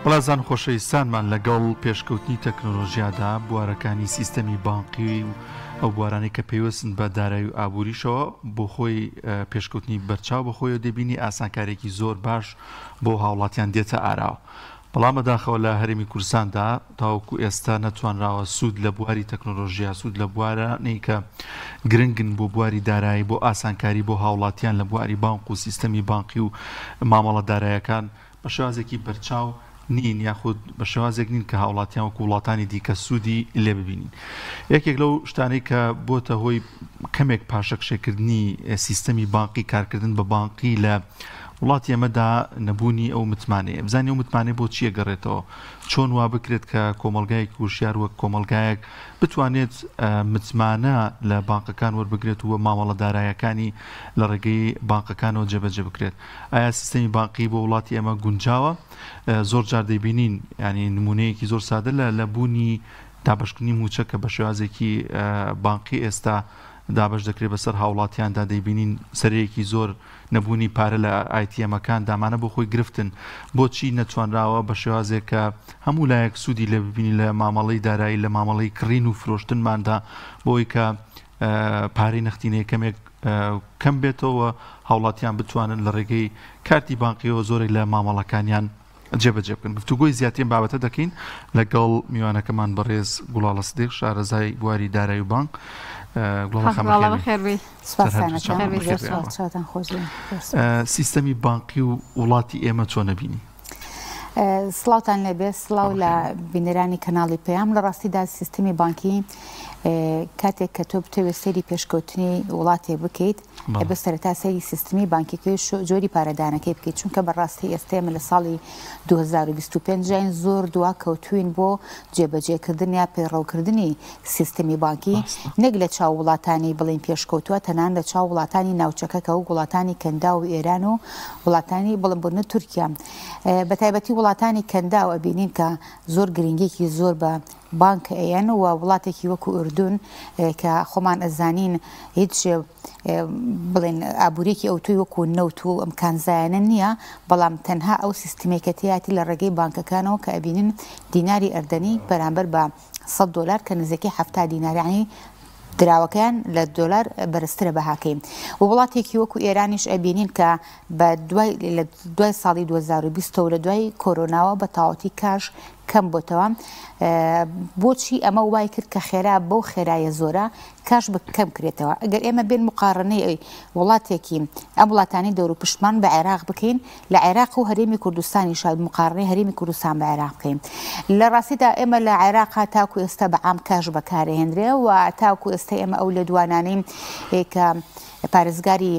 بەڵازان خۆشەویستانمان لەگەڵ پێشکەوتنی تەکنۆلۆژیادا بوارەکانی سیستەمی بانقی و ئەو بوارانی کە پێوەستن بە دارایی و ئابووریشەوە بۆ خۆی پێشکەوتنی بەرچاو بە خۆی دەبینی ئاسانکارێکی زۆر باش بۆ هاوڵاتیان دێتە ئاراوە. بەڵام بەداخەوە لە هەرێمی کوردستاندا تاوەکو ئێستا نەتوانراوە سوود لە بواری تەکنۆلۆژیا سوود لە بوارانەی کە گرنگن بۆ بواری دارایی بۆ ئاسانکاری بۆ هاوڵاتیان لە بواری بانق و سیستەمی بانقی و مامەڵە دارایەکان بە شێوازێکی بەرچاو نین یاخود بە شێوازێک نین کە هاوڵاتیان وەکو وڵاتانی دیکە سوودی لێ ببینین. یەکێک لەو شتانەی کە بۆتە هۆی کەمێک پاشەکشێکردنی سیستەمی بانقی کارکردن بە بانقی لە وڵاتی ئەمەدا نەبوونی ئەو متمانەیە. بزانانی ئەو متمانەی بۆ چیە گەڕێتەوە؟ چۆن وا بکرێت کە کۆمەلگایەک وشیار وەک کۆمەلگایەک بتوانێت متمانە لە بانقەکان وەربگرێت و مامەڵە دارایەکانی لە ڕێگەی بانقەکانەوە جێبەجێ بکرێت. ئایا سیستەمی بانقی بۆ وڵاتی ئەمە گونجاوە؟ زۆر جار دەیبینین ینی نمونەیەکی زۆر سادە لە بوونی دابشکردنی موچە کە بە شێوازێکی بانقی ئێستا دابش دەکرێت بەسەر هاوڵاتیاندا دەیبینین سەرەیەکی زۆر نەبوونی پارە لە ئایتیەمەکان دامانە بۆ خۆی گرفتن. بۆچی نەتوانراوە بە شێوازێک کە هەموو لایەک سوودی لێ ببینی لە مامەڵەی دارایی لە مامەڵەی کڕین و فرۆشتنماندا بۆی کە پارەی نەختینەیە کەمێک کەم بێتەوە هاوڵاتیان بتوانن لە ڕێگەی کارتی بانقیەوە زۆرێک لە مامەڵەکانیان جێبەجێ بکەن. گفتوگۆی زیاترین بابەتە دەکەین لەگەڵ میوانەکەمان بەڕێز گوڵاڵە سدیق شارەزای بواری دارایی و بانق. سیستەمی بانقی و وڵاتی ئێمە چۆن نەبینی؟ سڵاوتان لەبێ سڵاو لە بینەرانی کەناڵی پێیام. لە ڕاستیدا سیستەمی بانکی کاتێک کە تۆ بتەوێت سەیری پێشکەوتنی وڵاتێ بکەیت بە سەرەتا سەیری سیستەمی بانکیەکەی جۆری پارەدانەکەی بکەیت، چونکە بەڕاستی ئێستێمە لە ساڵی 2025 زۆر دوا کەوتوین بۆ جێبەجێکردن یا پێڕەوکردنی سیستەمی بانکی نەک لە چاو وڵاتانی بڵین پێشکەوتووە تەنان لە چاو وڵاتانی ناوچەکەکە و وڵاتانی کەندا و ئێران و وڵاتانی بڵمبوونە تورکیا. بە تایبەتی وڵاتانی کەندا و ئەبینین کە زۆر گرنگێکی زۆر بە بانک ئەیەن و وڵاتێکی وەکو ئوردون کە خۆمان ئەزانین هیچ بڵێن ئابوورێکی ئەوتوی وەکو نەوت و ئەمکانزایانە نییە، بەڵام تەنها ئەو سیستمێکەتیاتی لە ڕێگەی بانکەکانەوە کە ئەبینن دیناری ئەردەنی بەرامبەر بە $100 کە نزیکەی 70 دیناریانی دراوەکەیان لە دۆلار بەرزترە بەهاکەی. و وڵاتێکی وەکو ئێرانیش ئەبینین کە لە دوای ساڵی 2020 و لە دوای کۆرۆناوە بە تاواتی کاش کەم بۆتەوە. بۆچی ئەمە وای کرد کە خێرا بەو خێرایە زۆرە کاش بکەم کرێتەوە. ئەگەر ئێمە بێن مقارنەی وڵاتێکی ئەم وڵاتانی دەور و پشتمان بە عێراق بکەین، لە عێراق و هەرێمی کوردستانی شاید مقارنەی هەرێمی کوردستان بە عێراق بکەین. لە ڕاستیدا ئێمە لە عێراقا تاکو ئێستا بەعام کاش بەکارهێنرێ و تاکو ئێستا ئێمە ئەو لە دوانانەی کە پارێزگاری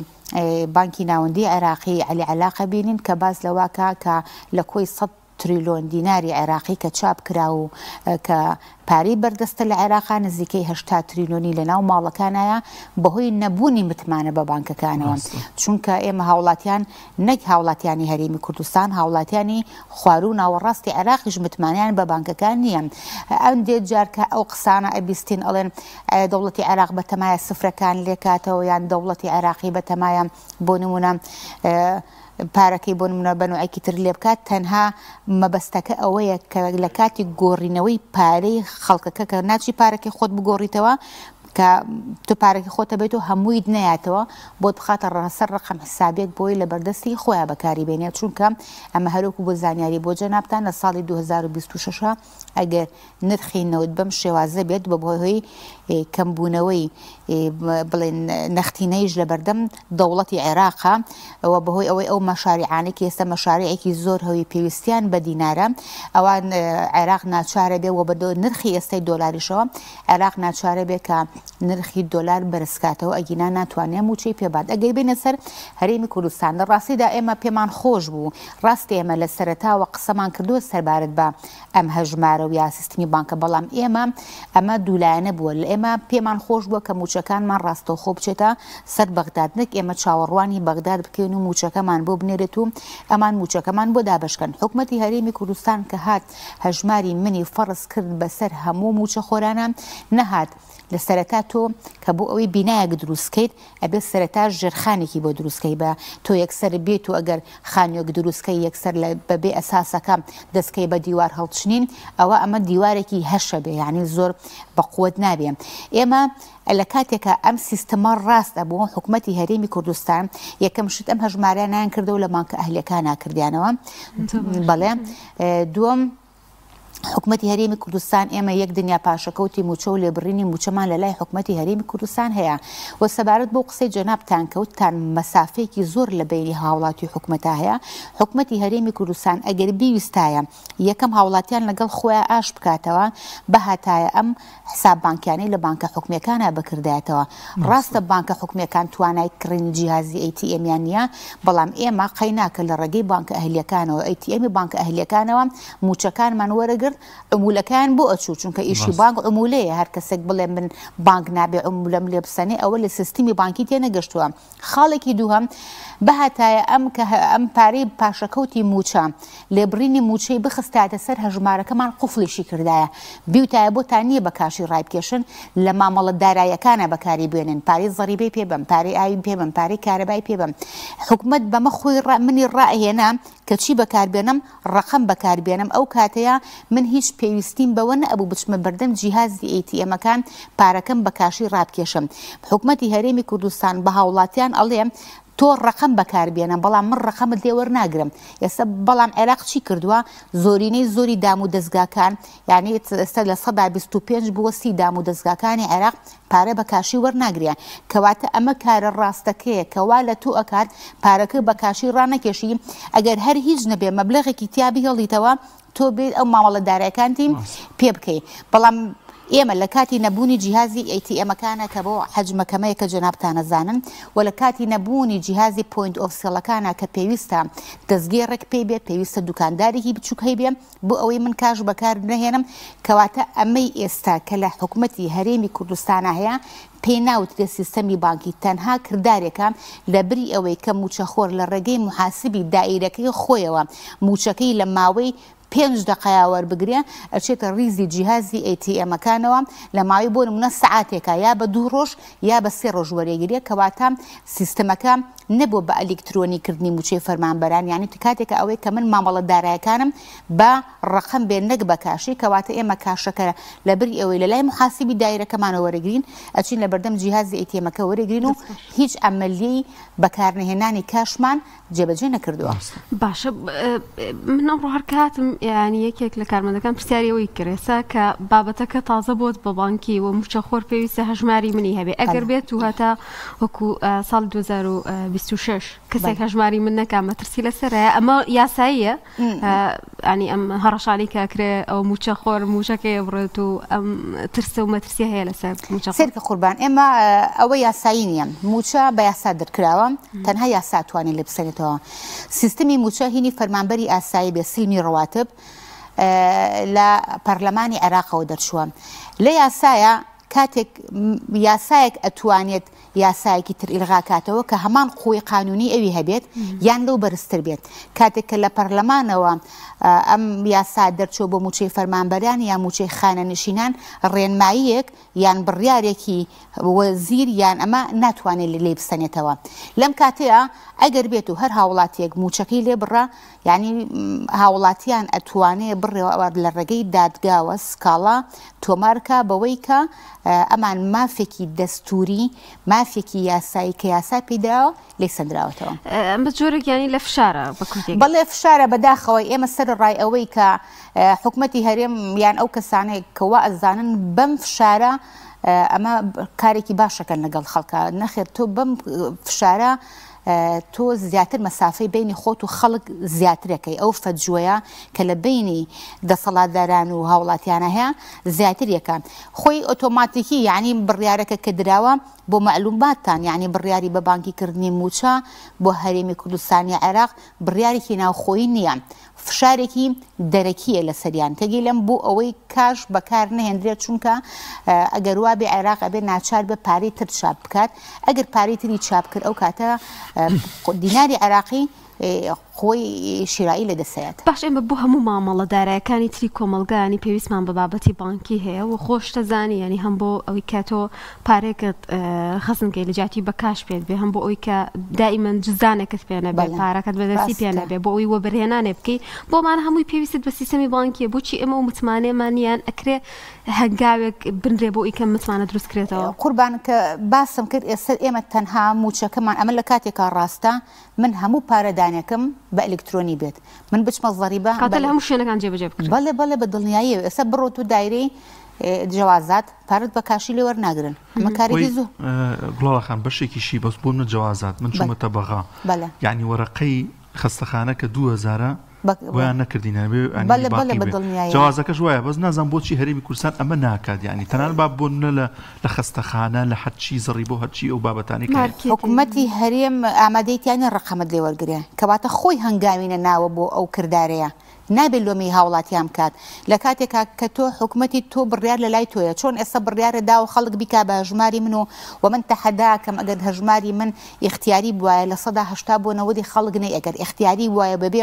بانکی ناوەندی عێراقی عەلی عەلاقە بینین کە باز لەواکە کە لە کۆی 100 تریلیۆن دیناری عێراقی کە چاپ کرا و کە پارەی بەردەستە لە عێراقا نزیکەی 80 تریلیۆنی لە ناو ماڵەکانایە بەهۆی نەبوونی متمانە بە بانکەکانەوە. چونکە ئێمە هاوڵاتیان نەک هاوڵاتیانی هەرێمی کوردستان، هاوڵاتیانی خوارو و ناوەڕاستی عێراقیش متمانیان بە بانکەکان نییە. ئەم دێت جار کە ئەو قسانە ئەبیستین ئەڵێن دەوڵەتی عێراق بەتەمایە سفرەکان لێکاتەوە یان دەوڵەتی عێراقی بەتەمایە بۆ نمونە پارەکەی بۆ نمونە بەنوعێکی تر لێ بکات. تەنها مەبەستەکە ئەوەیە کە لە کاتی گۆڕینەوەی پارەی خەڵکەکە کە ناچی پارەکەی خۆت بگۆڕیتەوە کە تو پارێکی خۆتە بێت و هەموویت نایەتەوە بۆ بخاتە ڕاستەر ڕقم حسابێک بۆی لە بەردەستی خۆیان بەکاری بێنێت. چونکە ئەمە هەروکو بۆ زانیاری بۆ جەنابتان لە ساڵی 2026 ئەگەر نرخی نەوت بەم شێوازە بێت بە بۆهۆی کەمبوونەوەی بڵێن نەختینەیش لە بەردەم دەوڵەتی عێراقا ئەوە بەهۆی ئەوەی ئەو مەشاریعانەی کە ئێستا مەشاریعێکی زۆر هەوی پێویستیان بە دینارە ئەوان عێراق ناچارە بێ و بە نرخی ئێستای دۆلاریشەوە عێراق ناچارە بێ کە نرخی دۆلار بەرزکاتەوە ئەگینا ناتوانێ موچەی پێبات. ئەگەر بینە سەر هەرێمی کوردستان لە ڕاستیدا ئێمە پێمان خۆش بوو ڕاستی ئێمە لە سەرەتاوە قسەمان کردووە سەربارەت بە ئەم هەژمارە و یا سیستمی بانکە، بەڵام ئەمە دوولایەنە بووە. ئێمە پێمان خۆش بووە کە موچەکانمان ڕاستەوخۆ بچێتە سەر بەغداد، نەک ئێمە چاوەڕوانی بەغداد بکەین و موچەکەمان بۆ بنێرێت و ئەمان موچەکەمان بۆ دابشکەن. حکومەتی هەرێمی کوردستان کە هات هەژماری منی فەرز کرد بەسەر هەموو موچە خۆرانە نەهات لە سەرەتا سەرەتا تۆ کە بۆ ئەوەی بینایەک دروستکەیت ئەبێت سەرەتا ژێرخانێکی بۆ دروستکەی بە تۆ یەکسەر بێت و ئەگەر خانیۆک دروستکەی یەکسەر بەبێ ئەساسەکە دەستکەی بە دیوار هەڵچنین ئەمە دیوارێکی هەشە بێ یعنی زۆر بەقوت نابێ. ئێمە لە کاتێکە ئەم سیستەمە ڕاستە بۆ حکوومەتی هەرێمی کوردستان یەکەم شت ئەم هەژمارانیان کردەوە لە بانکە ئەهلیەکان ناکردیانەوە. بەڵێ دووەم حکوومەتی هەرێمی کوردستان ئێمە یەک دنیا پاشەکەوتی موچە و لێبڕینی موچەمان لە لای حکوومەتی هەرێمی کوردستان هەیە و سەبارەت بۆ قسەی جەنابتان کەوتتان مەسافەیەکی زۆر لە بینی هاوڵاتی حکوومەتە هەیە. حکوومەتی هەرێمی کوردستان ئەگەر بیویستایە یەکەم هاوڵاتیان لەگەڵ خۆیان ئاش بکاتەوە بەهاتایە ئەم حساب بانکیانەی لە بانکە حکوومیەکانە بەکردایەتەوە. ڕاستە بانکە حکوومیەکان توانای کڕینی جیهازی ATM-یان نییە بەڵام ئێمە قەیناکە لە ڕێگەی بانکە ئەهلیەکانەوە ATM-ی بانکە ئەهلیەکانەوە موچەکانمان وەرەگرت عمولەکان بۆ ئەچوو چونکە ئیشی بانک عمولەیە هەر کەسێک بڵێ من بانک نابێ عمولەم لێ بسەنێ ئەوە لە سیستمی بانکی تێنەگەشتووە. خاڵێکی دووهەم بەهاتایە ئەم پارەی پاشەکەوتی موچە لێبڕینی موچەی بخستاتە سەر هەژمارەکەمان قوفڵیشی کردایە بیوتایە بۆ تا نییە بە کاشی ڕایبکێشن لە مامەڵە دارایەکانە بەکاری بێنن پارەی زەریبەی پێبم پارەی ئاوی پێبم پارەی کارەبای پێبم. حکوومەت بەمە خۆی منی ڕائهێنا کە چی بەکاربێنم ڕقم بەکاربێنم ئەو کاتەیە من هیچ پێویستیم بەوە نەبوو بچمە بەردەم جیهازی ATM-ەکان پارەکەم بە کاشی ڕابکێشم. حکوومەتی هەرێمی کوردستان بە هاوڵاتیان ئەڵێ تۆ ڕقم بەکاربێنم بەڵام من ڕقمت لێ وەرناگرم. ئێستا بەڵام عێراق چی کردووە زۆرینەی زۆری دام و دەستگاکان یعنی ئێستا لە 125 بووە 30 دام و دەستگاکانی عێراق پارە بە کاشی وەرناگریە کەواتە ئەمە کارە ڕاستەکەیە کەوا لە تۆ ئەکات پارەکە بە کاشی ڕانەکێشی ئەگەر هەر هیچ نەبێ مەبلەغێکی تیابی هێڵیتەوە تۆ بێت ئەو مامەڵە دارایەکانتیم پێ بکەیت. بەڵام ئێمە لە کاتی نەبوونی جیهازی ATM-ئەکانە کە بۆ حەجمەکەمەیە کە جەنابتانە زانن و لە کاتی نەبوونی جیهازی پوینت ئۆف سێڵەکانە کە پێویستە دەستگێڕێک پێی بێت پێویستە دوکاندارێکی بچووک هەی بێ بۆ ئەوەی من کاش بەکار نەهێنم کەواتە ئەمەی ئێستا کە لە حکوومەتی هەرێمی کوردستانە هەیە پێی ناوترێت سیستەمی بانکی تەنها کردارێکە لە بری ئەوەی کە موچەخۆر لە ڕێگەی محاسبی دائیرەکەی خۆیەوە موچەکەی لە ماوەی 5 دقەیە وەربگرێ ئەچێتە ریزی جیهازی ATM-ئەکانەوە لە ماوەی بۆ نمونە سەعاتێکە یا بە 2 ڕۆژ یا بە 3 ڕۆژ وەرێگرێت کەواتە سیستەمەکە نەبوو بە ئەلکترۆنیکردنی موچەی فەرمانبەران یعنی کاتێکە ئەوەی کە من مامەڵە دارایەکانم بە ڕقم بێ نەک بە کاشی کەواتە ئێمە کاشەکە لە بری ئەوەی لە لای محاسبی دایرەکەمانە وەرەگرین ئەچین لە بەردەم جیهازی ATM-ئەکە وەرەگرین و هیچ ئەمەلیەی بەکارنهێنانی کاشمان جێبەجێ نەکردووە. باشە من ئەمڕۆ هەر کاتم یعنی یەکێک لە کارمەندەکان پرسیاریەوەی کرێسا کە بابەتەکە تازە بۆت بە بانکی و موچەخۆر پێویستە هەژماری منی هەبێ ئەگەر بێت و هەتا وەکو ساڵ 2026 کەسێک هەژماری من نەکا مەترسی لەسەرەیە ئەمە یاساییە ینی ئەم هەڕەشانی کاکرێ ئەو موچەخۆر موچەکەی بڕێت و ئەم ترسە و مەترسی هەیە لەسەر موچەخۆر. سێرکە قوربان ئێمە ئەوە یاسایی نییە موچە بە یاسا دەرکراوە تەنها یاسا توانێت لێ بسێنێتەوە. سیستەمی موچە هینی فەرمانبەری ئاسایی بێ سلمی ڕەواتب لە پەرلەمانی عێراقەوە دەرچووە لە یاسایە کاتێک یاسایەک ئەتوانێت یاسایەکی تر ئیلغاکاتەوە کە هەمان قوی قانونی ئەوی هەبێت یان لەو بەرزتر بێت کاتێک کە لە پەرلەمانەوە ئەم یاسا دەرچۆ بۆ موچەی فەرمانبەران یا موچەی خانەنشینان ڕێنماییەک یان بڕیارێکی وەزیر یان ئەمە ناتوانێت لێ بسەنێتەوە. لەم کاتەیە ئەگەر بێت و هەر هاوڵاتیەک موچەکەی لێ بڕە ینی هاوڵاتیان ئەتوانێت بڕێوە لە ڕێگەی دادگاوە سکاڵا تۆمارکە بەوەی کە ئەمان مافێکی دەستوری مافێکی یاسایی کە یاسا پێدراوە لێ سەندراوەتەوە. بە جۆرێک ینی لە فشارە بەڵێ فشارە بەداخەوەی ئێمە سەر ڕای ئەوەی کە حکوومەتی هەرێم یان ئەو کەسانەیە کەوا ئەزانن بەم فشارە ئەمە کارێکی باشەکەن لەگەڵ خەڵکە نەخێت تۆ بەم فشارە تۆ زیاتر مەسافەی بینی خۆت و خەڵک زیاترەکەی ئەو فەجووەیە کە لە بینی دەسەڵاتداران و هاوڵاتیانە هەیە زیاتریەکە خۆی ئۆتۆماتیکی یعنی بڕیارەکە کە دراوە بۆ معلوماتان یعنی بڕیاری بە بانکیکردنی موچە بۆ هەرێمی کوردستانی عێراق بڕیارێکی ناوخۆیی نییە فشارێکی دەرەکیە لە سەریان تەگی لەم بۆ ئەوەی کاش بەکار نەهێنرێت چونکە ئەگەر وا بێ عێراق ئەبێ ناچار بە پارەی تر چاپ بکات ئەگەر پارەی تری چاپ کرد ئەو کاتە دیناری عێراقی خۆی شیرایی لە دەسەیات. باش ئێمە بۆ هەموو مامەڵەدارایەکانی تری کۆمەلگانی پێویستمان بە بابەتی بانکی هەیە و خۆش دەزانی ینی هەم بۆ ئەوەی کاتۆ پارێکت خەزمکەی لە جاتی بە کاش پێت بێ هەم بۆ ئەوی کە دائیمەن جزانێکت پێنە بێ پارەکەت بەدەستی پێنە بێ بۆ ئەوی وەبەرهێنانێ بکەی بۆمان هەمووی پێویست بە سیستەمی بانکیە بۆچی ئێمە و متمانێمانیان ئەکرێ هەنگاوێک بنرێ بۆ ئیکە متمانە دروستکرێتەوە. قوربان کە باسم کرد ئێستا ئێمە تەنها موچەکەمان ئەمە لە کاتێکا ڕاستە من هەموو پارەدانەکەم بە ئەلکترۆنی بێت من بچمە زەریبە کاتە لە هەموو شوێنەکان جێبەجێ بکرێت. بەڵێ بە دڵنیاییەوە ئێستا بڕۆ و دایرەی جوازات پارەت بە کاشی لێ وەرناگرن ئەمە کارێکی زوو. گوڵاڵەخان بەشێکیشی بەس بوون جوازات من چوومەتە بەغا یعنی وەرەقەی خەستەخانە کە 2000 بۆیان نەکردینە جوازەکەش وایە بەس نازان بۆچی هەرێمی کوردستان ئەمە ناکات یعنی تەنان با بۆنە لە خەستەخانە لە هەرچی زەڕی بۆ هەرچی ئەو بابەتانی حکوومەتی هەرێم ئامادەیتیانە ڕقەمت لێ وەرگێ کەواتە خۆی هەنگاوینە ناوە بۆ ئەو کردارەیە نابێت لۆمی هاوڵاتیان بکات لە کاتێکا کە تۆ حکوومەتی تۆ بڕیار لە لای تۆیە چۆن ئێستا بڕیارە دا و خەڵک بیکا بە هەژماری من و من تەحەداکەم ئەگەر هەژماری من اختیاری بواە لە 180 بۆ 90 خەڵک نەی ئەگەر اختیاری وایە بەبێ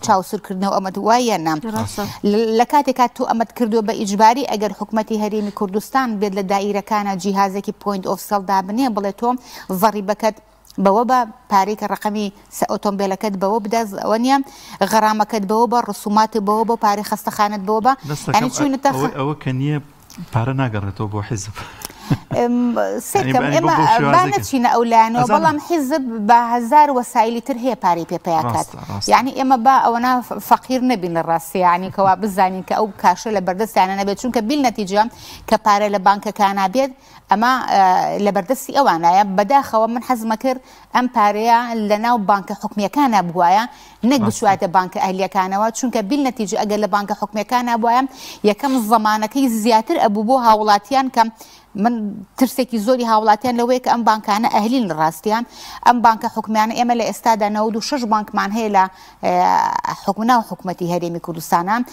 چاوسورکردنەوە ئەمەد وایە نام لە کاتێکا تۆ ئەمەد کردو بە ئیجباری ئەگەر حکوومەتی هەرێمی کوردستان بێت لە دائیرەکانە جیهازێکی پوینت ئۆف سێڵ دابنێ بڵێ تۆ زەڕیبەکەت بەوە بە پارێکە ڕقەمی ئۆتۆمبیلەکەت بەوە بدە ئەوە نیە غەرامەکەت بەوە بە ڕسوماتت بەوە بۆ پارێ خەستەخانت بەوە بە ئەوە کە نییە پارە ناگەڕێتەوە بۆ حیزب سێکەم ئێمە بانەچینە ئەولانەوە بەڵام حیزب بە 1000 وەسایلی تر هەیە پارەی پێپیاکات یعنی ئێمە با ئەوەنا فەقیر نەبین لە ڕاستی یعنی کەوا بزانین کە ئەو کاشە لە بەردەستیانە نەبێت چونکە بیل نەتیجە کە پارە لە بانکەکانە بێت ئەمە لە بەردەستی ئەوانایە بەداخەوە من حەزمە کرد ئەم پارەیە لە ناو بانکە حکومیەکانە بووایە نەک بچواتە بانکە ئەهلیەکانەوە چونکە بیل نەتیجە ئەگەر لە بانکە حکومیەکانە بووایە یەکەم زەمانەکەی زیاتر ئەبوو بۆ هاوڵاتیان کەم من ترسێکی زۆری هاوڵاتیان لەوەیە کە ئەم بانکانە ئەهلین لە ڕاستیان ئەم بانکە حکومیانە ئێمە لە ئێستادا 96 بانکمان هەیە لە حکومنا و حکوومەتی هەرێمی کوردستانە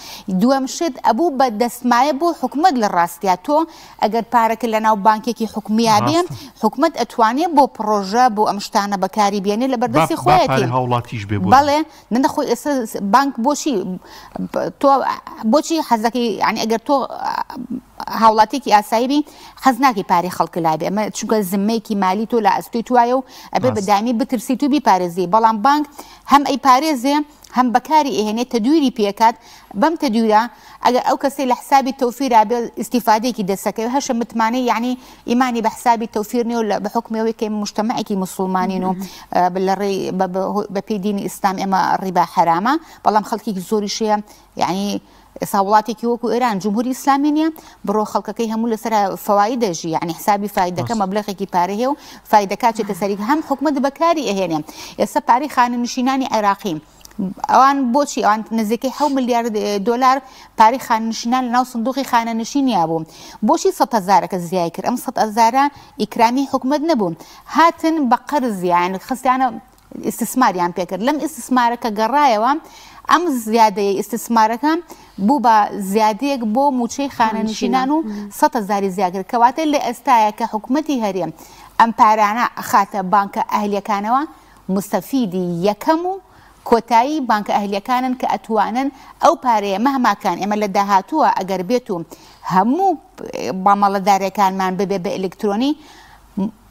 دووەم شت ئەبوو بە دەستمایە بۆ حکوومەت لە ڕاستیا تۆ ئەگەر پارەکە لە ناو بانکێکی حکومیا بێ حکوومەت ئەتوانێت بۆ پرۆژە بۆ ئەم شتانە بەکاری بێنێ لە بەردەستی خۆیەتی بەڵێ نەخۆی ئێستا بانک بۆچی حەزەکەی ینی ئەگەر تۆ هاوڵاتێکی ئاساییبی حەز ناکەی پارەی خەڵک لای بێ ئەمە چونکە زممەیەکی مالی تۆ لە ئەستۆی توایە و ئەبێ بەدامی بترسیت و بیپارێزی بەڵام بانک هەم ئەی پارێزێ هەم بەکاری ئێهێنێت تەدویری پێکات بەم تەدویرە ئەگەر ئەو کەسەی لە حسابی تەوفیرا بێ ئیستیفادەیەکی دەسەکەی هەشە متمانەی یعنی ئیمانی بە حسابی تەوفیر نیە و بە حکمەوەی کە مجتەمەعێکی مسلمانین و بە پێی دینی ئیسلام ئێمە ڕیبا حرامە بەڵام خەڵکێکی زۆریشەیە یعنی ئێستا وڵاتێکی وەکو ئێران جمهوری ئیسلامی نیە بڕۆ خەڵکەکەی هەموو لەسەر فەواید دەژی یعنی حسابی فایدەکە مەبلەغێکی پارە هەیە و فایدەکە چێتە سەری هەم حکومەت بەکاری ئەهێنێ ئێستا پارەی خانەنشینانی عێراقی ئەوان بۆچی ئەوان نزیکەی 7 ملیارد دلار پارەی خانەنشینان لە ناو سندوقی خانەنشینیا بوو بۆچی 100,000 زیای کرد ئەم 100,000 ئیکرامی حکومەت نەبوو هاتن بە قەرز یعنی خستیانە ئیستثماریان پێکرد لەم ئیستثمارەکە گەڕایەوە ئەم زیادەیە ئیستثمارەکە بوو بە زیادەیەک بۆ موچەی خانەنشینان و 100,000 زیاگر کەواتە لە ئێستایە کە حکوومەتی هەرێم ئەم پارانە خاتە بانکە ئەهلیەکانەوە مستەفیدی یەکەم و کۆتایی بانکە ئەهلیەکانن کە ئەتوانن ئەو پارەیە مەهماکان ئێمە لە داهاتووە ئەگەر بێت و هەموو مامەڵەدارەکانمان ببێ بە ئەلکترۆنی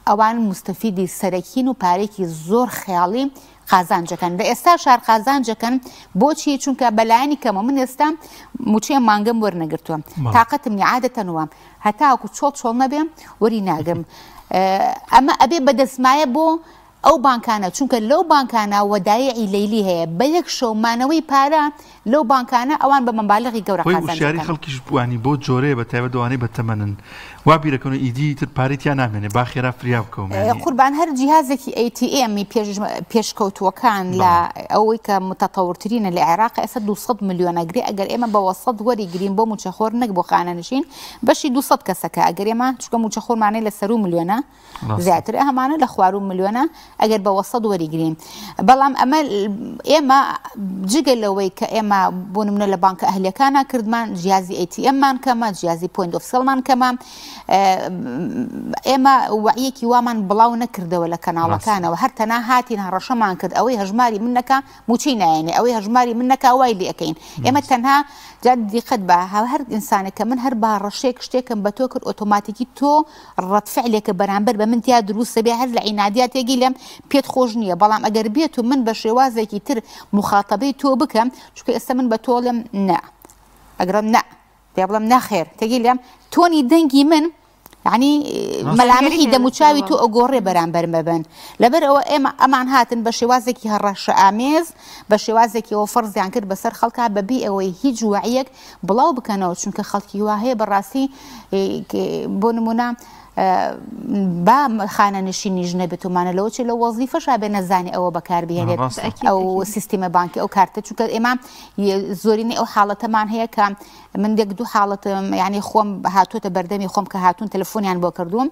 ئەوان مستەفیدی سەرەکین و پارێکی زۆر خەیاڵی قازانجەکەن لە ئێستا شار قازانجەکەن بۆچی چونکە بەلایانی کەمە من ئێستا موچەیە مانگەم وەرنەگرتووە تااقەتم عادەتەنوە هەتاوەکو چۆڵ نەبێ وەری ناگەم ئەمە ئەبێ بەدەستمایە بۆ ئەو بانکانە چونکە لەو بانکانە وەدایعی لەیلی هەیە بە یەک شەومانەوەی پارە لەو بانکانە ئەوان بە مەبالغی گەورە قازانجەکەن خەڵکیش بوانی بۆ جۆرەیە بە تایبەت دەوانەی بە تەمەنن وا بیرەکەن و ئیدی تر پارێتیان نامێنێ با خێرا فریا بکەوم قوربان هەر جیهازێکی ATM پێشکەوتوەکان لە ئەوەی کە متەتەورترینە لە عێراق ئێستا 200 میلیۆن ئەگرێ ئەگەر ئێمە بە 100 وەریگرین بۆ موچەخۆر نەک بۆ خانەنشین بەشی 200 کەسەکە ئەگەر ئێمە چونکە موچەخۆرمانەی لە 100 میلیۆنە زیاتر هەمانە لە 4 میلیۆنە ئەگەر بە 100 وەریگرین بەڵام ئەمە ئێمە جگە لەوەی کە ئێمە ئێمە بۆ نمونە لە بانکە ئەهلیەکانە کردمان جیازی ATM-مان کەمە، جیازی پوینت ئۆف سێڵمان کەمە، ئێمە وعیەکی وامان بڵاو نەکردەوە لە کەناڵەکانەوە، هەر تەنها هاتین هەڕەشەمان کرد ئەوەی هەژماری من نەکا موچی نایێنێ، ئەوەی هەژماری من نەکا وای لێ ئەەکەین. ئێمە تەنها دیقەت بە هەر ئینسانێکە من هەر با ڕەشێک شتێکم بە تۆ کرد ئۆتۆماتیکی تۆ ڕەتفعلێکە بەرامبەر بە من تیا دروستە بێ هەر لە عینادیات تێگی لێم پێت خۆش نییە، بەڵام ئەگەر بێت و من بە شێوازێکی تر مخاتەبەی تۆ بکەم چونکە ئێستا من بە تۆڵم نە ئەگەرم نە پێ بڵم نەخێر تێگی لێم تۆنی دەنگی من یعنی مەلامەتی دەموچاوی تۆ ئەگۆڕێ بەرامبەر مەبن لەبەر ئەوە ئێمە ئەمان هاتن بە شێوازێکی هەڕەشە ئامێز بە شێوازێکی ئەوە فەرزیان کرد بەسەر خەڵکا بەبێ ئەوەی هیچ وعیەک بڵاو بکەنەوە چونکە خەڵکی وا هەیە بەڕاستی بۆ نمونە با خانە نشینیش نەبێتمانە لەوە چێ لە وەزیفەشا بێ نەزانێ ئەوە بەکاربهێنێت ئەو سیستیمە بانکی ئەو کارتە چونکە ئێمە زۆرینی ئەو حاڵەتەمان هەیە کە من دێک دوو حاڵەتم یعنی خۆم هاتوۆتە بەردەمی خۆم کە هاتوون تەلەفۆنیان بۆ کردووم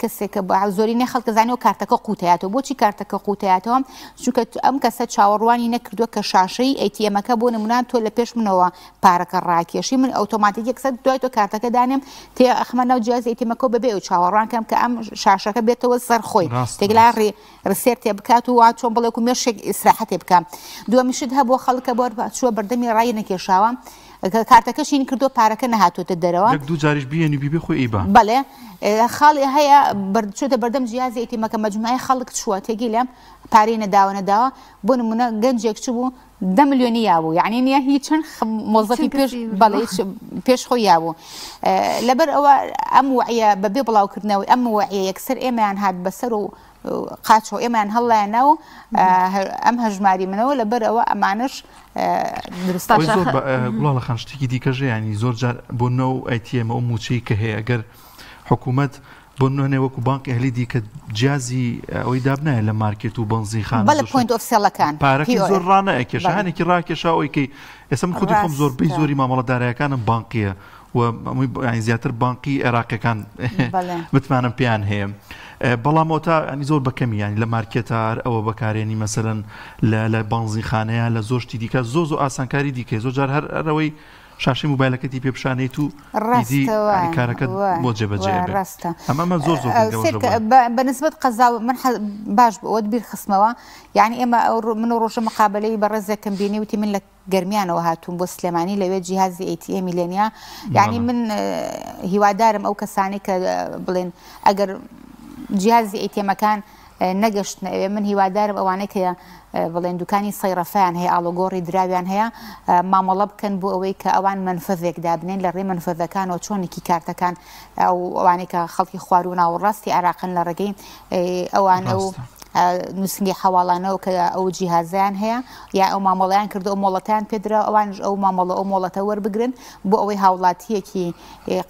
کەسێکە زۆرینەی خەڵکە زانێ و کارتەکە قوتەیەتەوە بۆچی کارتەکە قوتەیەتەوە چونکە ئەم کەسە چاوەڕوانی نەکردووە کە شاشەی ATM-ەکە بۆ نمونان تۆ لە پێش منەوە پارەکە ڕاکێشی من ئۆتۆماتیک کەسە دوای تۆ کارتەکە دانێم تێ ئەخمە ناو جیاز ATM-ەکە بەبێ و چاوەڕوان کەم کە ئەم شاشەکە بێتەوە سەر خۆی تێگلا ڕسێر تێ بکات و وا چۆن بڵێ و مێشێک ئیسراحەتێ بکەم دووەمیشت هەبووە خەڵکە بۆ چووە بەردەمی ڕای نەکێشاوە کارتەکەشین کردو پارەکە نەهاتوتە دەرەوە دوو جاریش بێنی بیبێ خۆی ئیبا بەڵێ خاڵی هەیە چۆتە بەردەم جیازی ئەیتیمەکە مەجموعی خەڵک چووە تێگی لێم پارەی نەداوە بۆ نمونە گەنجێک چ بوو 10 ملیۆنی یابوو یعنی نییە هیچ چەند مۆزەفی پێش بەڵێ پێش خۆی یابوو لەبەر ئەوە ئەم وعیە بەبێ بڵاوکردنەوەی ئەم وعیە یەکسەر ئێمەیان هات بەسەر و قاچەوە ئێمان هەڵایەنەوە ئەم هەژماری منەوە لەبەر ئەوە ئەمانش گوڵاڵە خان شتێکی دیکەژە ینی زۆر جار بۆ نەو ئەیتیێمە ئەو موچەی کە هەیە ئەگەر حکوومەت بۆ نوێنێ وەکو بانک ئەهلی دیکە جیازی ئەوەی دابنایە لە مارکێت و بەنزی خان بەڵێ پوینت ئۆف سێڵەکان پارەکە زۆر ڕانەکێشە هەنێکی ڕاکێشاوەی ئێستا من خودی خۆم زۆربەی زۆری مامەڵەدارایەکانم بانقیە و ئەمووی زیاتر بانقی عێراقیەکان متمانم پێیان هەیە بەڵام تا ئەنی زۆر بەکەمی ینی لە مارکێتار ئەوە بەکارێنی مەسەرەن لە بانزی خانەیە لە زۆر شتی دیکە زۆر ئاسانکاری دیکە زۆر جار هەرەوەی شاشی موبایلەکەتی پێپشانێت و کارەکە بۆ جێبەجێ ئەمە زۆر بەنسبەت قەزا من باش بۆت بیر خستمەوە یعنی ئێمە من ڕۆژە مقابلەی بە ڕێزێکم بینی وتی من لە گەرمیانەوە هاتوون بۆ سلێمانی لەوێ جیهازی ATM میلێنیا یعنی من هیوادارم ئەو کەسانی کە بڵێن ئەگەر جیهازی ATM-ەکان نەگەشتن ئەوێ من هیوادارم ئەوانەی کە بڵێن دوکانی سەیرەفیان هەیە ئاڵۆگۆڕی دراویان هەیە مامەڵە بکەن بۆ ئەوەی کە ئەوان منفەذێک دابنێن لە ڕێ منفەذەکانەوە چۆنێکی کارتەکان ئەو ئەوانەی کە خەڵکی خوارو ناوەڕاستی عێراقن لە ڕێگەی ئەوانە و نووسنگی حواڵانەوە کە ئەو جیهازیان هەیە یا ئەو مامەڵیان کردو ئەو مۆڵەتیان پێدرا ئەوانش ئەو مامەڵە ئەو مۆڵەتە وەربگرن بۆ ئەوەی هاوڵاتیەکی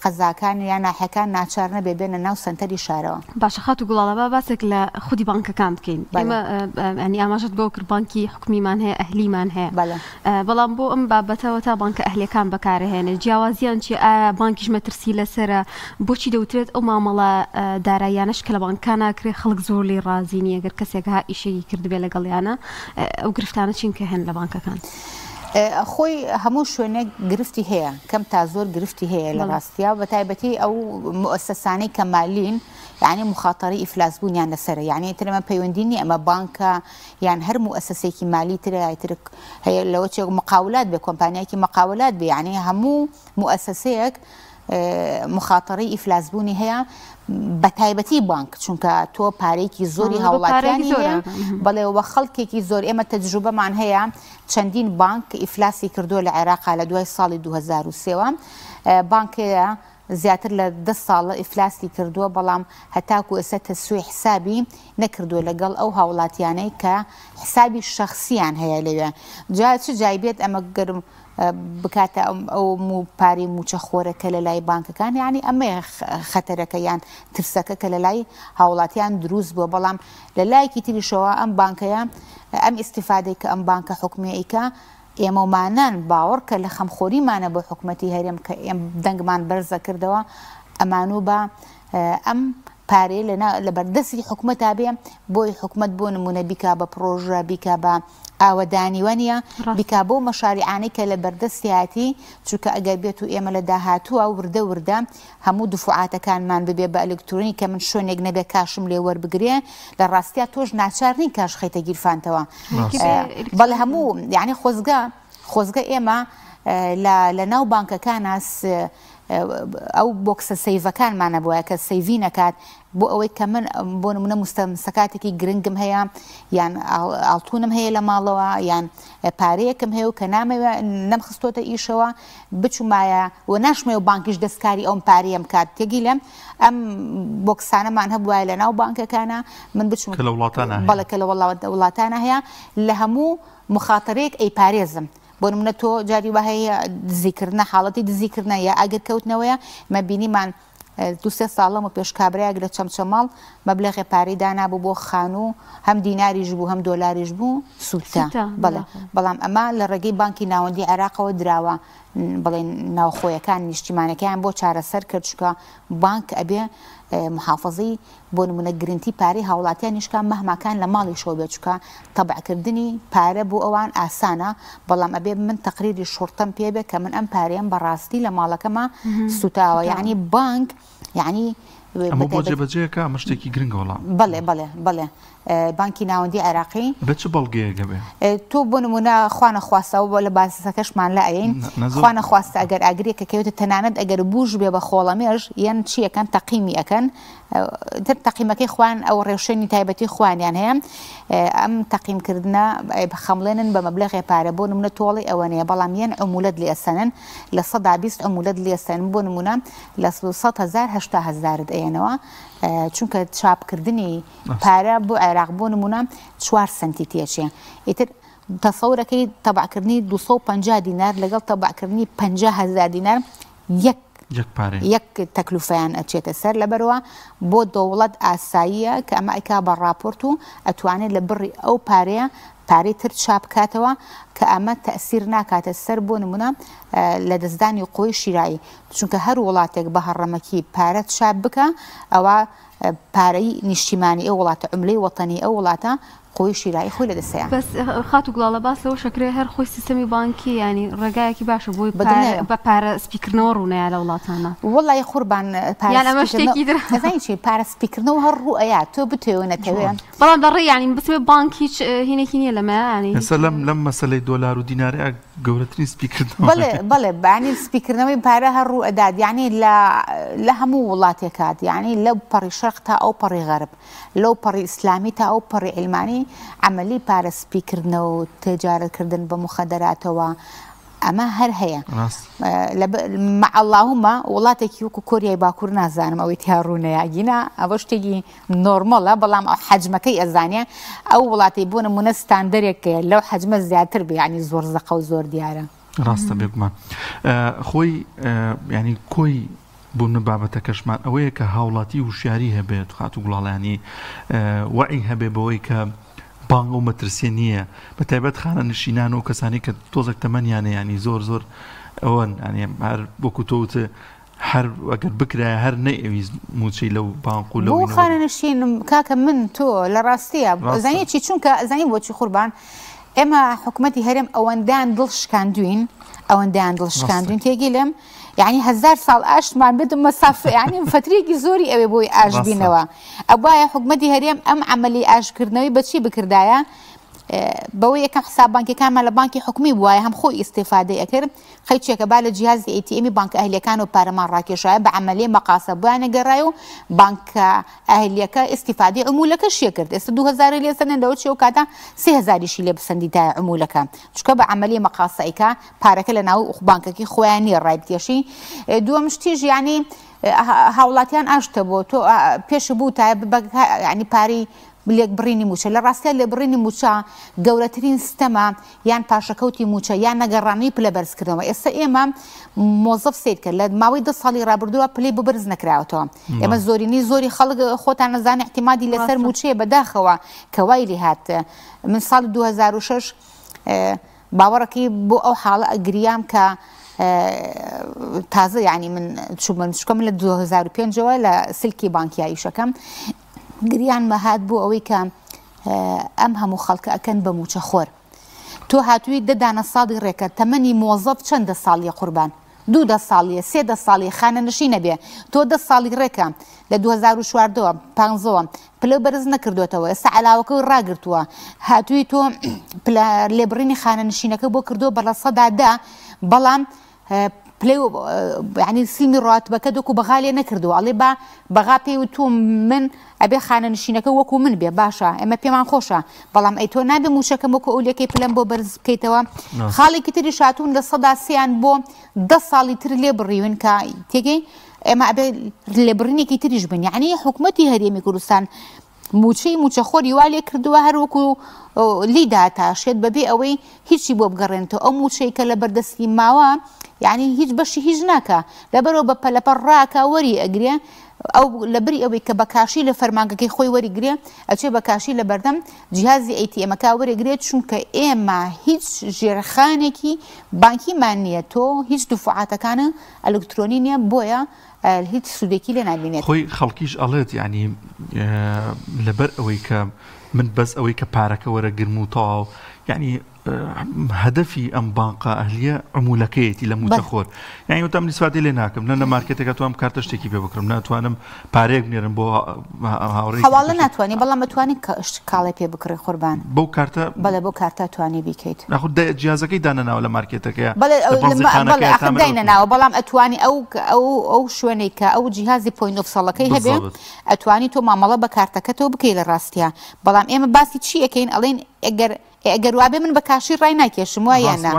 قەزاکان یان ناحەکان ناچار نەبێ بێنە ناو سەنتەری شارەوە باشە خات و گوڵاڵە باسێک لە خودی بانکەکان بکەین ئێمە ئەنی ئاماژت بۆ کرد بانکی حکومیمان هەیە ئەهلیمان هەیە بەڵام بۆ ئەم بابەتەوە تا بانکە ئەهلیەکان بەکارهێنێت جیاوازیان چی بانکیش مەترسی لەسرە بۆچی دەوترێت ئەو مامەڵە داراییانش کە لە بانکان ناکرێت خەڵک زۆر لێ ڕازی نیە کەسێک ها ئیشەی کردبێ لەگەڵیانە ئەو گرفتانە چین کە هەن لە بانکەکان خۆی هەموو شوێنێک گرفتی هەیە کەم تا زۆر گرفتی هەیە لە ڕاستیا بە تایبەتی ئەو مؤسسانەی کە مالین یعنی مخاطری ئیفلاسبوونیان لەسەرە یعنی ترمە پەیوەندی ئەمە بانکە یان هەر مؤسسێکی مالی ترە هەیە لەوە چێک مقاولات بێ کۆمپانیایکی مقاولات بێ یعنی هەموو مؤسسەیەک مخاطری ئیفلاسبوونی هەیە بە تایبەتی بانک چونکە تۆ پارێکی زۆری هاوڵاتیانی هەیە بەڵێەوە خەڵکێکی زۆر ئێمە تەجروبەمان هەیە چەندین بانک ئیفلاسی کردووە لە عێراقا لە دوای ساڵی 2023 بانکەیە زیاتر لە 10 ساڵە ئیفلاسی کردووە بەڵام هەتاکو ئێستا تەسوی حسابی نەکردووە لەگەڵ ئەو هاوڵاتیانەی کە حسابی شەخصیان هەیە لەوێ جا چ جای بێت ئەمە گەرم بکاتە ئەو پارەی موچە خۆرەکە لە لای بانکەکان یعنی ئەمە خەتەرەکە یان ترسەکە کە لە لای هاوڵاتیان دروست بووە بەڵام لە لایەکی تریشەوە ئەم بانکەیە ئەم ئیستیفادەی کە ئەم بانکە حکومیەیکە ئێمەمانان باوەڕکە لە خەمخۆریمانە بۆ حکوومەتی هەرێم کە ئێم دەنگمان بەرزە کردەوە ئەمانوو بە ئەم پارێ لە بەردەستی حکوومەتا بێ بۆی حکوومەت بۆ نمونە بیکا بە پرۆژە بیکا بە ئاوەدانیوەنیە بیکا بۆ مەشاریعانەی کە لە بەردەستیاتی چونکە ئەگەر بێت و ئێمە لە داهاتووە وردە هەموو دفعاتەکانمان ببێ بە ئەلکترۆنی کە من شوێنێک نەبێ کاشم لێ وەربگرێ لە ڕاستیا تۆش ناچارنی کاش خەیتە گیرفانتەوە بەڵێ هەموو یعنی خۆزگە ئێمە لە ناو بانکەکانە ئەو بۆکسە سەیڤەکانمانە بووە کە سەیڤی نەکات بۆ ئەوەی کە من بۆ نمونە مستەمسەکاتێکی گرنگم هەیە یان ئاڵتونم هەیە لە ماڵەوە یان پارەیەکم هەیە و کە نامەوێ نەمخستۆتە ئیشەوە بچوومایە و ناشمێ و بانکیش دەستکاری ئەوم پارەیەم کات تێگی لەم ئەم بۆکسانەمان هەبووە لە ناو بانکەکانە من بچوم بەڵێ کە لە وڵاتانە هەیە لە هەموو مخاتەرەیەک ئەی پارێزم بۆ نمونە تۆ جاری وهەیە دزیکردنە حاڵەتی دزیکردنە یا ئەگەر کەوتنەوەیە مە بینیمان 2-3 ساڵەم و پێش کابراەک لە چەمچەماڵ مەبلەغی پارەی دانابوو بۆ خانوو هەم دیناریش بوو هەم دۆلاریش بوو سوودتە بەڵام ئەمە لە ڕێگەی بانکی ناوەندی عێراقەوە دراوە بڵێن ناوخۆیەکان نیشتیمانەکەیان بۆ چارەسەر کرد چکە بانک ئەبێ محافظی بۆ نمونە گرنتی پارەی هاوڵاتیان نیشکان مەهماکان لە ماڵی شۆ بێت چکە تەبعکردنی پارە بۆ ئەوان ئاسانە بەڵام ئەبێ من تەقریری شورتم پێ بێت کە من ئەم پارەیەم بەڕاستی لە ماڵەکەمە سوتاوە یعنی بانک یعنی ئەمە بۆ جێبەجێیەکە ئەمە شتێکی گرنگە وەڵام بەڵێ بانکی ناوەندی عێراقی بە چ بەڵگەیەکە بێ تۆ بۆ نمونە خوا نەخواستەوە بۆ لە باسەکەشمان لە ئەین خوا نەخواستە ئەگەر ئاگرێکە کەوتە تەنانەت ئەگەر بوش بێ بە خۆڵەمێژ یان چی ئەەکەن تەقیمی ئەەکەن تر تەقیمەکەی خوان ئەو ڕێوشێنی تایبەتی خوانیان هەیە ئەم تەقیمکردنە خەمڵێنن بە مەبلەغی پارە بۆ نمونە تۆڵی ئەوەنەیە بەڵام یەن عمولەت لێسەنن لە 120 عمولەت لێسەن بۆ نمونە لە 100,000 80,000 ئەێنەوە چونکە چاپکردنی پارە بۆ عێراق بۆ نمونە 4 سنتی تێچێ ئیتر تەسەورەکەی تەبعکردنی 250 دینار لەگەڵ تەبعکردنی 50,000 دینار یەک تەکلوفیان ئەچێتە سەر لەبەرەوە بۆ دەوڵەت ئاساییە کە ئەمە ئەیکا بە راپۆرت و ئەتوانێت لە بڕی ئەو پارەی تر چاپ بکاتەوە کە ئەمە تەسیر ناکاتە سەر بۆ نمونە لە دەستدانی قۆی شیرایی چونکە هەر وڵاتێک بە هەڕەمەکی پارە چاپ بکە ئەوە پارەی نیشتیمانی ئەو وڵاتە عملەی وەتەنی ئەو وڵاتە قۆی شیرایی خۆی لە دەستەیە بەس خات و گوڵاڵە باس لەوە شەکرێ هەر خۆی سیستەمی بانکی ینی ڕێگایەکی باشە بۆی بە پارە سپیکردنەوە ڕوونەیە لە وڵاتانە وڵی قوربان ئەمە شتێکی دەزانیی پارە سپیکردنەوە هەر ڕوئەیە تۆ بتوێ نەتەوێت بەڵام دەڕێ ینی بسێ بانک هیچ هینێکی نییە لەمەیانی لەم مەسەلەی دۆلار و دینارە گەورەترین سپیکردنەوە بەڵێ بانی سپیکردنەوەی پارە هەر ڕوو ئەداد یعنی لە هەموو وڵاتێکات یعنی لەو پەڕی شەرق تا ئەو پەڕی غەرب لەو پەڕی ئیسلامی تا ئەو پەڕی عیلمانی عملی پارە سپیکردنەوە و تجارەتکردن بە مخەدەراتەوە ئەمە هەر هەیە اللهمە وڵاتێکی وەکو کۆریای باکوور نازانم ئەوەی تیاڕوونەیە گینا ئەوە شتێکی نۆرمەڵە بەڵام حەجمەکەی ئەزانێ ئەو وڵاتی بوونە مونە ستاندەرێکەیە لەو حەجمە زیاتر بێ ینی زۆر زەقە و زۆر دیارە ڕاستە بێگومان خۆی ینی کۆی بوون بابەتەکەشمان ئەوەیە کە هاوڵاتی وشیاری هەبێت خات و گوڵاڵیانی وعی هەبێ بەوەی کە بانگ و مەترسیە نییە بە تایبەت خانە نشینان و کەسانی کە تۆزێک تەمەنیانە ینی زۆر ئەوەن هەر بۆکو تۆوتە هەر ئەگەر بکرایە هەر نەیویست موچەی لەو بانق و لەو خانە نشین کاکە من تۆ لە ڕاستیە زانانی چی چونکە زانی بۆچی قوربان ئێمە حکوومەتی هەرێم ئەوەندان دڵشکاندوین ئەوەندان دڵشکاندوین تێگی لەم یعنی 1000 ساڵ ئاشتمان بێت مەساف ینی فترێکی زۆری ئەوێ بۆی ئاش بینەوە ئەوایە حکوومەتی هەرێم ئەم عملی ئاشکردنەوەی بەچی بکردایە بەوەی یەکەم حساببانکەکانمان لە بانکی حکومی بووایە هەم خۆی ئیسێفادەی ئەکرد خەیچێکە با لە جیهازی ئەیتیئەمی بانکە ئەهلیەکان و پارەمان ڕاکێشایە بە عملیە مەقاسە بۆیانە گەڕای و بانکە ئەهلیەکە ئیسیفادەی عمولەکەشیە کرد ئێستا 2000 لێسەنن لەوە چێ و کاتە 3000 لێ بسەندیدایە عمولەکە چکە بە عملیە مەقاسەیکە پارەکە لە ناو بانکەکەی خۆیان نییە ڕایبکێشی دووەم شتیش ینی هاوڵاتیان ئاشتە بۆ تۆ پێش بوو تا ینی پارەی لێک بڕینی موچە لە ڕاستە لێ بڕینی موچە گەورەترین ستەمە یان پاشەکەوتی موچە یان نەگەڕانی پلە بەرزکردنەوە ئێستا ئێمە مۆزەف سیر کرد لە ماوەی 2 ساڵی ڕابردووە پلەی ببرز نەکراوەتەوە ئێمە زۆری خەڵک خۆتان نەزانێ احتیمادی لەسەر موچەیە بەداخەوە کەوای لێ هات من ساڵی 2006 باوەڕەکەی بۆ ئەو حاڵە ئەگریام کە تازە یعنی من چوومە لە 2005ەوە لە سلکی بانکیاییشەکەم گریان مەهات بوو ئەوەی کە ئەم هەموو خەڵکە ئەکەن بە موچەخۆر تۆ هاتووی دەدانە ساڵی ڕێکە تەمەنی مۆزەف چەندە ساڵیە قوربان 2 ساڵیە 3 ساڵی خانەنشی نەبێ تۆ 10 ساڵی ڕێکە لە 2014 15 پلە بەرز نەکردوێتەوە ئێستا علاوەکە ڕاگرتووە هاتووی تۆ لێبڕینی خانەنشینەکە بۆ کردو بەڵە سەدادا بەڵام پلێ ینی سیمی ڕاتبەکە دۆکو بەغا لێ نەکردووە ئەڵێ با بەغا پێی و تۆ من ئەبێ خانەنشینەکە وەکو من بێ باشە ئێمە پێمان خۆشە بەڵام ئەی تۆ نابێ موشەکەم وەکو ئەولەکەی پلەم بۆ بەرز بکەیتەوە خاڵێکی تری شاتون لە سەدا سیان بۆ 10 ساڵی تر لێ بڕیون کە تێگەی ئێمە ئەبێ لێبڕینێکی تریش بن یعنی حکوومەتی هەرێمی کوردستان موچەی موچەخۆری وا لێ کردووە هەروەکو لیدا تاشێت بەبێ ئەوەی هیچی بۆ بگەڕێنەوە ئەو موچەی کە لە بەردەستی ماوە یعنی هیچ بەشی هیچ ناکە لەبەرەوە بە پەلەپەر ڕاکە وەری ئەگرێ ئەو لەبری ئەوەی کە بەکاشی لە فەرمانگەکەی خۆی وەریگرێ ئەچێ بەکاشی لە بەردەم جیهازی ئەیتیئەمەکە وەرەگرێت چونکە ئێمە هیچ ژێرخانێکی بانکیمان نییە تۆ هیچ دفعاتەکانە ئەلکترۆنی نییە بۆیە هیچ سوودێکی لێ نابینێت خۆی خەڵکیش ئەڵێت ینی لەبەر ئەوەی کە من بەس ئەوەی کە پارەکە وەرەگرم و تەواو یعنی هەدەفی ئەم بانقە ئەهلیە عمولەکەیەتی لە موچەخۆر یعنی وتم نیسبەتی لێ ناکەم لە مارکێتەکە توانم کارتە شتێکی پێ بکڕم ناتوانم پارەیەک بنێرم بۆ هاوڕێی حواڵە ناتوانانی بەڵام بتوانانی کاڵێ پێ بکڕی قوربان بەو کارتە بەڵێ بۆ کارتە توانی بیکەیت ناخود جیازەکەی دانەناوە لە مارکێتەکە داینە ناوە بەڵام ئەتوانی ئەو شوێنەی کە ئەو جیهازی پۆین ئۆفسەڵەکەی هەبێ ئەتوانی تۆ مامەڵە بە کارتەکەتەوە بکەی لە ڕاستیە بەڵام ئێمە باسی چی ئەەکەین ئەڵێن ئەگەر وابێ من بە کاشی ڕای ناکێشم وایەنە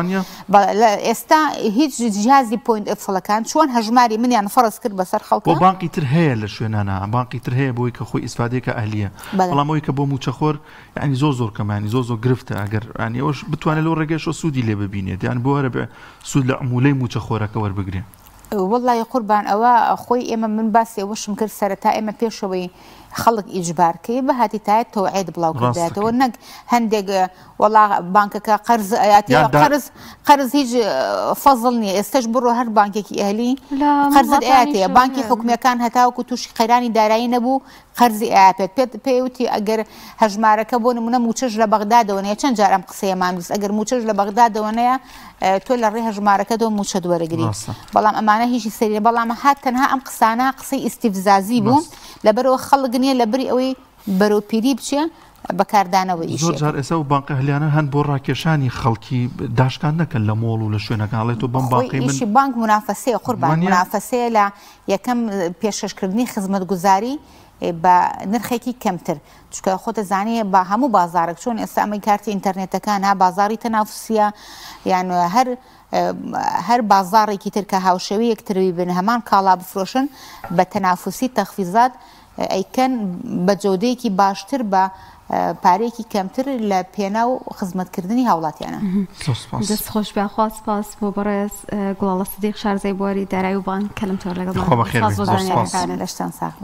ئێستا هیچ جیهازی پۆینت ئۆفسەڵەکان چۆن هەژماری منیان فەرز کرد بەسەر خەڵکە بۆ بانقی تر هەیە لە شوێنانە بانقی تر هەیە بۆی کە خۆی ئیسفادەیەکە ئەهلیە بەڵام ئەوەی کە بۆ موچەخۆر ینی زۆر کەمانی زۆر گرفتە ئەگەر ینی ئەوش بتوانێت لەو ڕێگەیشەوە سوودی لێ ببینێت یان بۆ وەرە بێ سوود لە عمولەی موچەخۆرەکە وەربگرێن وەڵڵای قوربان ئەوە خۆی ئێمە من باسی ئەوەشم کرد سەرەتا ئێمە پێشەوەی خەڵک ئیجبارکەی بە هاتیتایەت تەوعید بڵاو کردێتەوە نەک هەندێک وەڵا بانکەکە قەرز ئاەتی قەرز هیچ فەزڵ نییە ئێستش بڕۆ هەر بانکێکی ئەهلی قەرزت ئاەتەیە بانکی حکومیەکان هەتاوەکو تووشی قەیرانی دارایی نەبوو قەرزی ئاپێت پێوتی ئەگەر هەژمارەکە بۆ نمونە موچەش لە بەغدادەوەنەیە چەند جار ئەم قسەیەمان بیست ئەگەر موچەش لە بەغدادەوەنەیە تۆ لە ڕێ هەژمارەکەەوە موچە دووەرەگری بەڵام ئەمانە هیچی سەری بەڵام هات تەنها ئەم قسانە قسەی ئیستیفزازی بوو لەبەرەوە خەڵک نییە لەبری ئەوەی بەرەوپیری بچێ بەکاردانەوەی زۆر جار ئێستا و بانقە هەلیانە هەن بۆ ڕاکێشانی خەڵکی داشکان نەکەن لە مۆڵ و لە شوێنەکانڵێت و بەم باقی منشی بانک منافەسەیە قوربان منافەسەیە لە یەکەم پێشکەشکردنی خزمەتگوزاری بە نرخێکی کەمتر چکە خۆتە زانیە بە هەموو بازارێک چۆن ئێستا ئەمەی کارتی ئینتەرنێتەکان ها بازاری تەنافوسیە یان هەر بازارێکی تر کە هاوشەوی یەکتری بن هەمان کاڵا بفرۆشن بە تەنافوسی تەخفیزات ئەیکەن بە جودەیەکی باشتر بە پارێکی کەمتر لە پێنا و خزمەتکردنی هاوڵاتیانە دەست خۆش بخواست سپاس بۆ بەڕێز گوڵاڵە سدیق شارزەی بواری دارایی و بانک کەلم تۆر لەگەڵ لەشتان ساخ